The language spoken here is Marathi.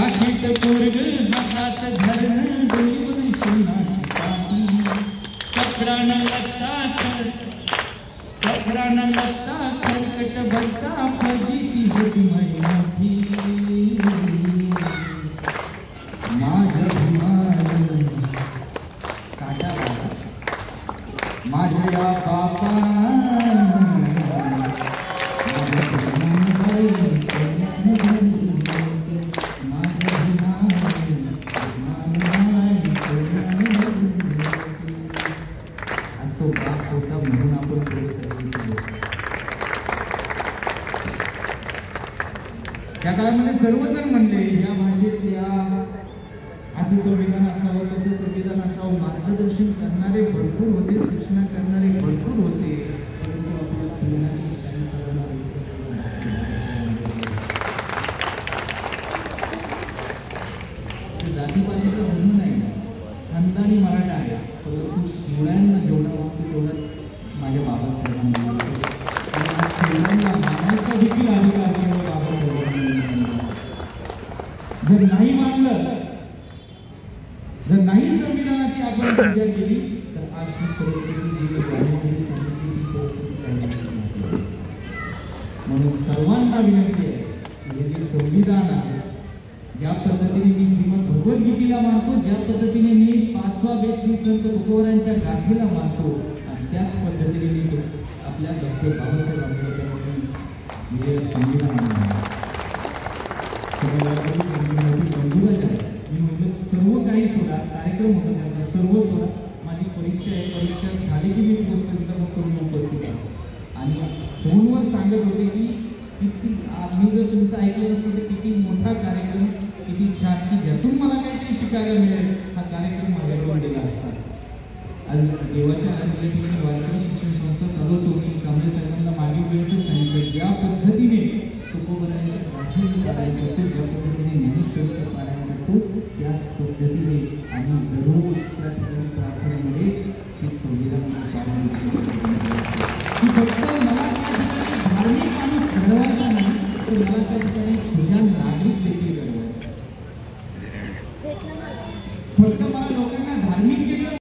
राखीत पोरग हातात धरण डोईवर शिवणाची पाटी कपडानं लत्ता खरकट भरता फजिती होती मोठी माझ्या भीमानं काटा माझ्या या बापानं म्हणून आपण त्या काळामध्ये सर्वजण म्हणले या भाषेतल्या असे संविधान असावं तसं संविधान असावं मार्गदर्शन करणारे भरपूर होते सूचना करणारे भरपूर होते परंतु आपल्या जीवनाची शाही चालवणारे जातीपातीचं म्हणणं नाही खानदानी मराठा आहे परंतु शिवरायांना जेवढा वाटतो तेवढा माझ्या बाबासाहेबांना शिवरायांना मानायचा देखील अधिकार बाबासाहेबांना जर नाही मानलं जर नाही संविधानाची आपण पूजा केली तर आज ही परिस्थिती जी गाण्यामध्ये सांगितली ती परिस्थिती राहिली म्हणून सर्वांना विनंती आहे हे जे संविधान आहे ज्या पद्धतीने मी श्रीमद भगवद्गीतेला मानतो ज्या पद्धतीने मी 5वा वेद श्री संत तुकोबारायांच्या गाथेला मानतो आणि त्याच पद्धतीने मी आपल्या डॉक्टर बाबासाहेब आंबेडकर संविधान मी म्हटलं सर्व काही सोडा कार्यक्रम होता त्यांचा सर्व सोडा माझी परीक्षा आहे परीक्षा झाली की मी पोस्टनंतर मग करून उपस्थित आहे आणि फोनवर सांगत होते की किती मी जर तुमचं ऐकलं नसतं तर किती मोठा कार्यक्रम किती छान की ज्यातून मला काहीतरी शिकायला मिळेल हा कार्यक्रम माझ्याकडून गेला असता आज देवाच्या ठिकाणी वारकरी शिक्षण संस्था चालवतो मी कांबळे साहेबांना मागील वेळेचं सांगितलं ज्या पद्धतीने तुकोबारायांच्या गाथेचं पारायण करतो ज्या पद्धतीने ज्ञानेश्वरीचं पारायण करतो त्याच पद्धतीने आणि दररोज त्या ठिकाणी प्रार्थनेमध्ये हे संविधानाचं पारायण की फक्त मला त्या ठिकाणी धार्मिक माणूस घडवायचा नाही तर मला त्या ठिकाणी